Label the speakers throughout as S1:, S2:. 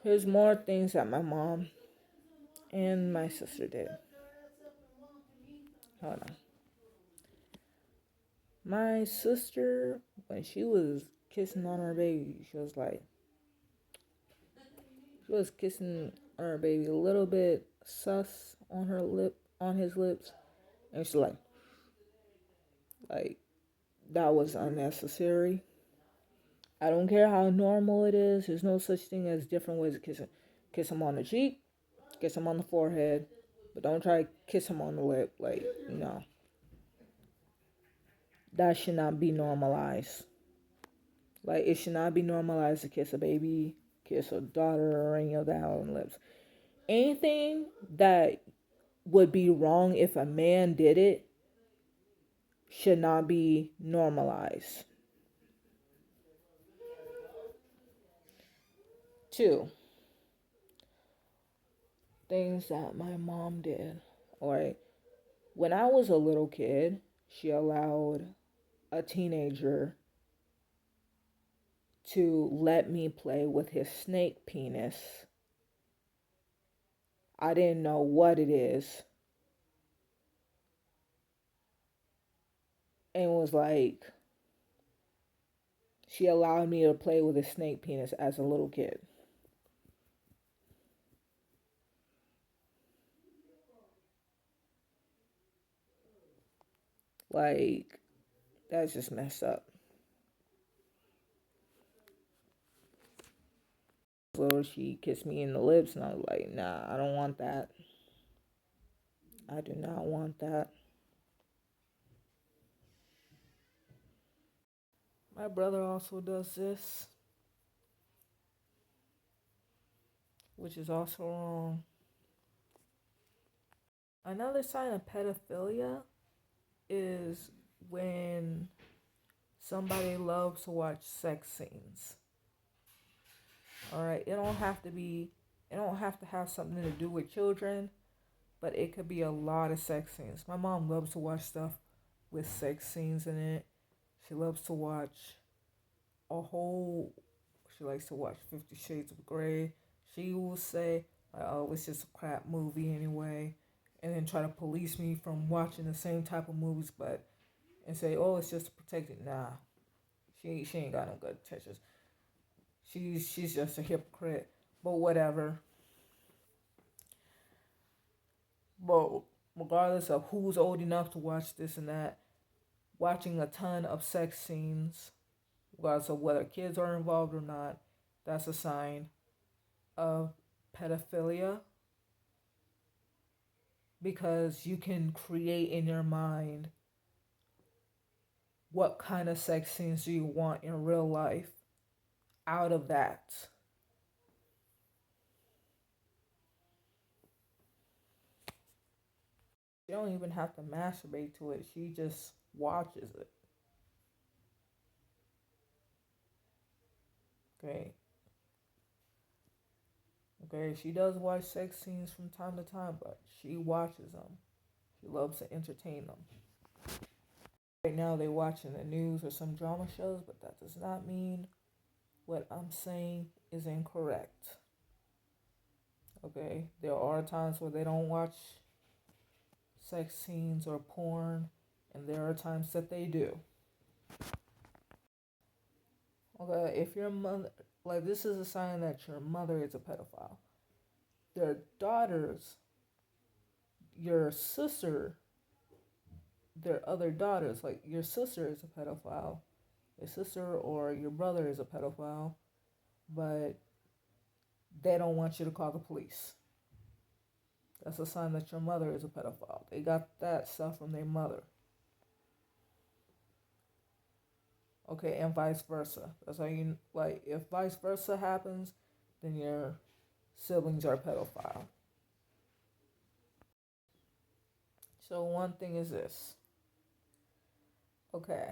S1: Here's more things that my mom and my sister did. Hold on. My sister, when she was kissing on her baby, she was kissing on her baby a little bit sus on his lips, and she's like that was unnecessary. I don't care how normal it is. There's no such thing as different ways of kissing. Kiss him on the cheek, kiss him on the forehead, but don't try to kiss him on the lip. Like, no. That should not be normalized. Like, it should not be normalized to kiss a baby, kiss a daughter, or any of that on the lips. Anything that would be wrong if a man did it should not be normalized. 2, things that my mom did. Alright, when I was a little kid, she allowed a teenager to let me play with his snake penis. I didn't know what it is. And was like, she allowed me to play with his snake penis as a little kid. Like, that's just messed up. So she kissed me in the lips, and I was like, nah, I don't want that. I do not want that. My brother also does this, which is also wrong. Another sign of pedophilia is when somebody loves to watch sex scenes. Alright, it don't have to have something to do with children, but it could be a lot of sex scenes. My mom loves to watch stuff with sex scenes in it. She loves to watch she likes to watch 50 Shades of Grey. She will say, oh, it's just a crap movie anyway, and then try to police me from watching the same type of movies, and say, oh, it's just to protect it. Nah, she ain't got no good intentions. She's just a hypocrite, but whatever. But regardless of who's old enough to watch this and that, watching a ton of sex scenes, regardless of whether kids are involved or not, that's a sign of pedophilia, because you can create in your mind what kind of sex scenes do you want in real life out of that. She don't even have to masturbate to it. She just watches it. Okay. Okay, she does watch sex scenes from time to time, but she watches them. She loves to entertain them. Right now they're watching the news or some drama shows, but that does not mean what I'm saying is incorrect. Okay, there are times where they don't watch sex scenes or porn, and there are times that they do. Okay, if your mother, like, this is a sign that your mother is a pedophile. Their daughters, your sister, their other daughters, like your sister is a pedophile, your sister or your brother is a pedophile, but they don't want you to call the police. That's a sign that your mother is a pedophile. They got that stuff from their mother. Okay, and vice versa. That's how you, like, if vice versa happens, then your siblings are pedophile. So one thing is this. Okay.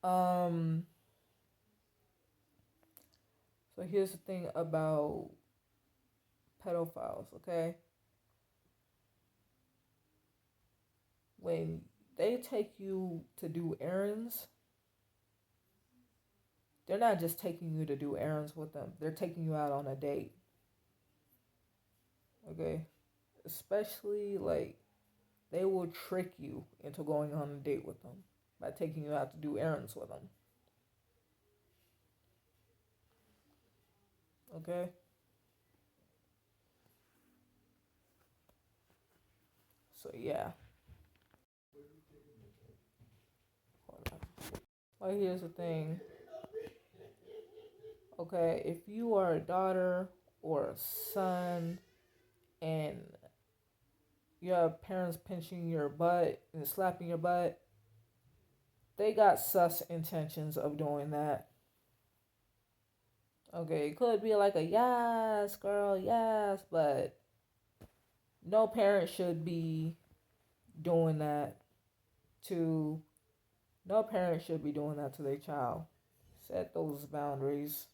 S1: So here's the thing about pedophiles, okay? When they take you to do errands, they're not just taking you to do errands with them. They're taking you out on a date. Okay? Especially like they will trick you into going on a date with them by taking you out to do errands with them. Okay? So yeah. Like here's the thing. Okay, if you are a daughter or a son and you have parents pinching your butt and slapping your butt, they got sus intentions of doing that. Okay, it could be like a yes, girl, yes, but no parent should be doing that to no parent should be doing that to their child. Set those boundaries.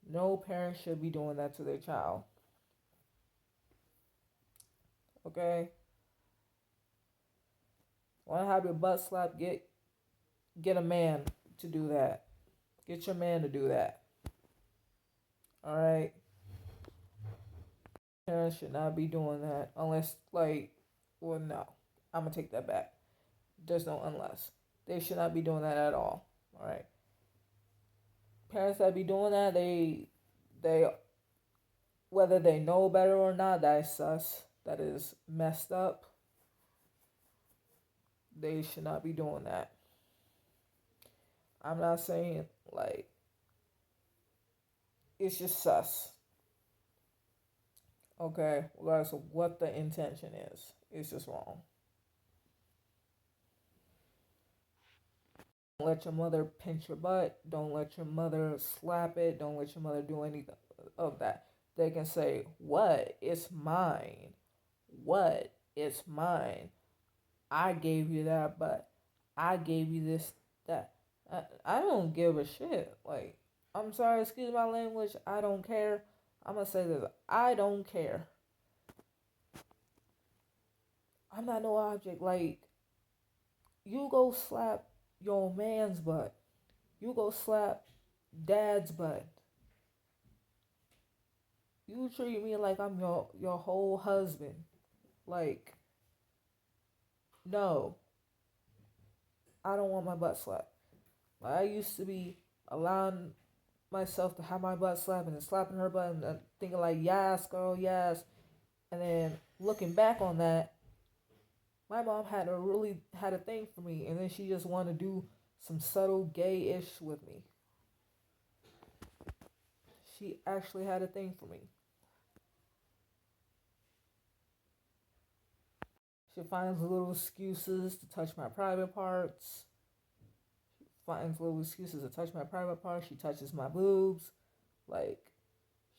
S1: No parent should be doing that to their child. Okay? Want to have your butt slapped? Get a man to do that. Get your man to do that. All right? Parents should not be doing that unless, like, well, no. I'm going to take that back. There's no unless. They should not be doing that at all. All right? Parents that be doing that, they, whether they know better or not, that is sus. That is messed up. They should not be doing that. I'm not saying, like, it's just sus. Okay? Regardless of what the intention is, it's just wrong. Don't let your mother pinch your butt. Don't let your mother slap it. Don't let your mother do anything of that. They can say, what? It's mine. What? It's mine. I gave you that, but I gave you this, that. I don't give a shit. Like, I'm sorry, excuse my language. I don't care. I'm going to say this. I don't care. I'm not no object. Like, you go slap your man's butt. You go slap dad's butt. You treat me like I'm your whole husband. Like, no. I don't want my butt slapped. Like, I used to be allowing myself to have my butt slapped and slapping her butt and thinking like, yes, girl, yes. And then looking back on that, my mom had a thing for me, and then she just wanted to do some subtle gay-ish with me. She actually had a thing for me. She finds little excuses to touch my private parts. Finds little excuses to touch my private parts. She touches my boobs. Like,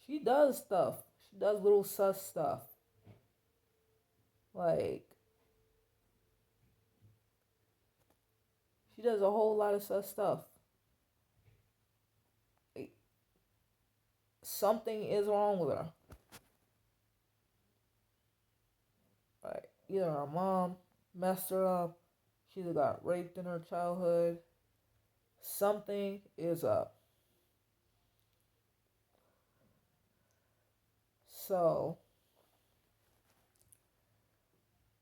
S1: she does stuff. She does little sus stuff. Like, she does a whole lot of sus stuff. Like, something is wrong with her. Like, either her mom messed her up, she either got raped in her childhood. Something is up. So,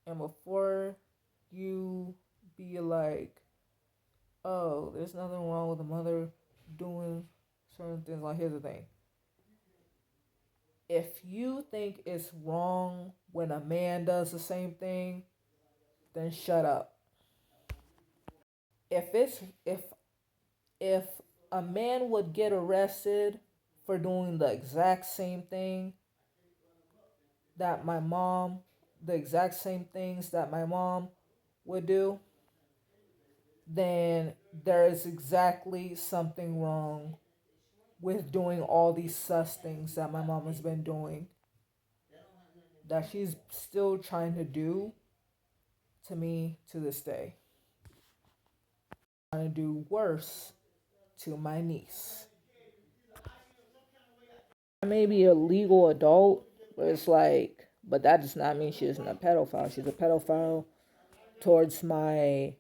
S1: and before you be like, oh, there's nothing wrong with a mother doing certain things, like, here's the thing. If you think it's wrong when a man does the same thing, then shut up. If a man would get arrested for doing the exact same thing that my mom, the exact same things that my mom would do, then there is exactly something wrong with doing all these sus things that my mom has been doing, that she's still trying to do to me to this day. Trying to do worse to my niece. I may be a legal adult, but it's like, but that does not mean she isn't a pedophile. She's a pedophile towards my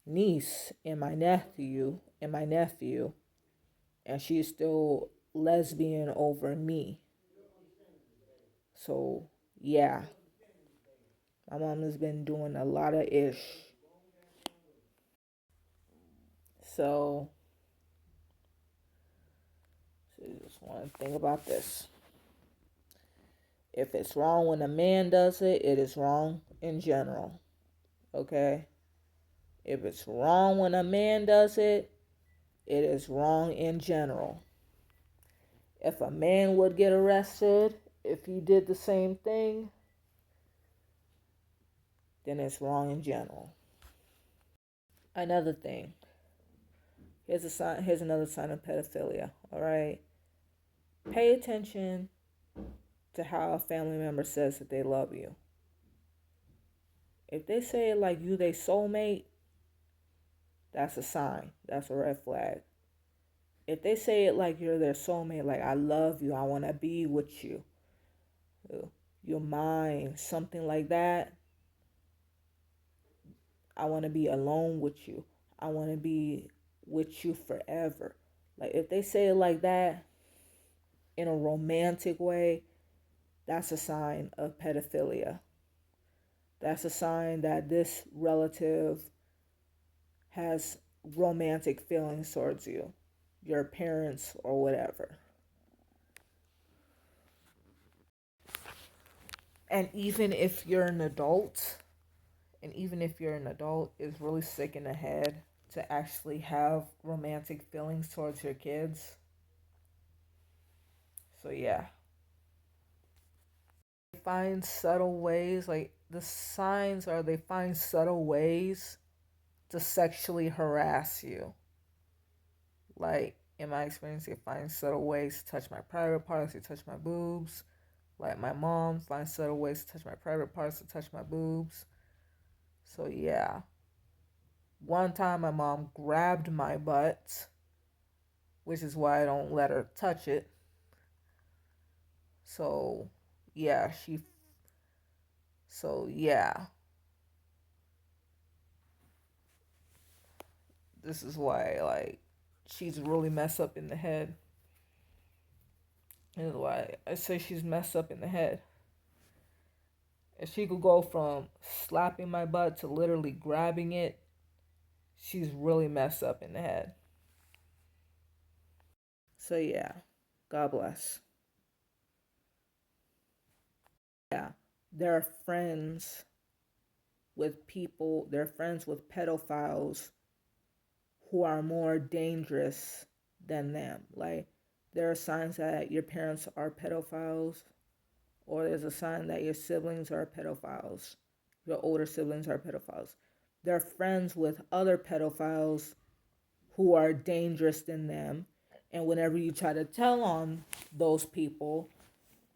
S1: niece and my nephew. and she's still lesbian over me. So, yeah, my mom has been doing a lot of ish. So you just want to think about this. If it's wrong when a man does it, it is wrong in general. Okay? If it's wrong when a man does it, it is wrong in general. If a man would get arrested, if he did the same thing, then it's wrong in general. Another thing. Here's another sign of pedophilia. All right? Pay attention to how a family member says that they love you. If they say it like you their soulmate, that's a sign. That's a red flag. If they say it like you're their soulmate, like I love you, I want to be with you, you're mine, something like that. I want to be alone with you. I want to be with you forever. Like if they say it like that in a romantic way, that's a sign of pedophilia. That's a sign that this relative has romantic feelings towards you, your parents, or whatever. And even if you're an adult, it's really sick in the head to actually have romantic feelings towards your kids. So yeah. Find subtle ways, like the signs are they find subtle ways to sexually harass you. Like in my experience, they find subtle ways to touch my private parts, they touch my boobs. Like my mom finds subtle ways to touch my private parts, to touch my boobs. So yeah. One time my mom grabbed my butt, which is why I don't let her touch it. So yeah, this is why like she's really messed up in the head. This is why I say she's messed up in the head. If she could go from slapping my butt to literally grabbing it, she's really messed up in the head. So yeah, God bless. Yeah, they're friends they're friends with pedophiles who are more dangerous than them. Like, there are signs that your parents are pedophiles, or there's a sign that your siblings are pedophiles, your older siblings are pedophiles. They're friends with other pedophiles who are dangerous than them. And whenever you try to tell on those people,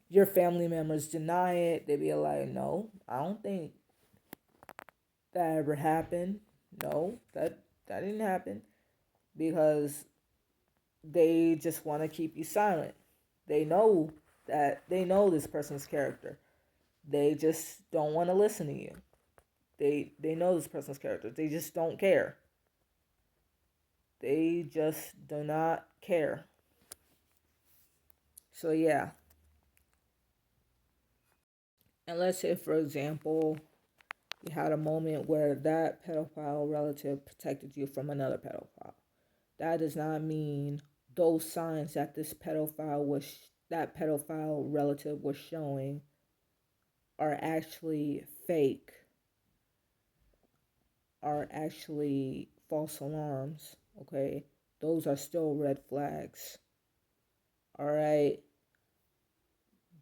S1: your family members deny it. They be like, no, I don't think that ever happened. No, that didn't happen. Because they just want to keep you silent. They know this person's character. They just don't want to listen to you. They know this person's character. They just don't care. They just do not care. So yeah. And let's say, for example, you had a moment where that pedophile relative protected you from another pedophile. That does not mean those signs that that pedophile relative was showing are actually fake, are actually false alarms. Okay, those are still red flags. All right,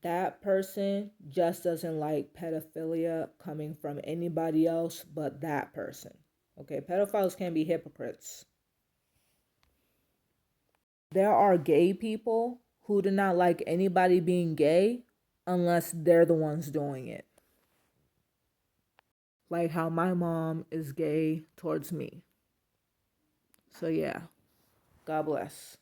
S1: that person just doesn't like pedophilia coming from anybody else but that person. Okay, pedophiles can be hypocrites. There are gay people who do not like anybody being gay unless they're the ones doing it. Like how my mom is gay towards me. So yeah, God bless.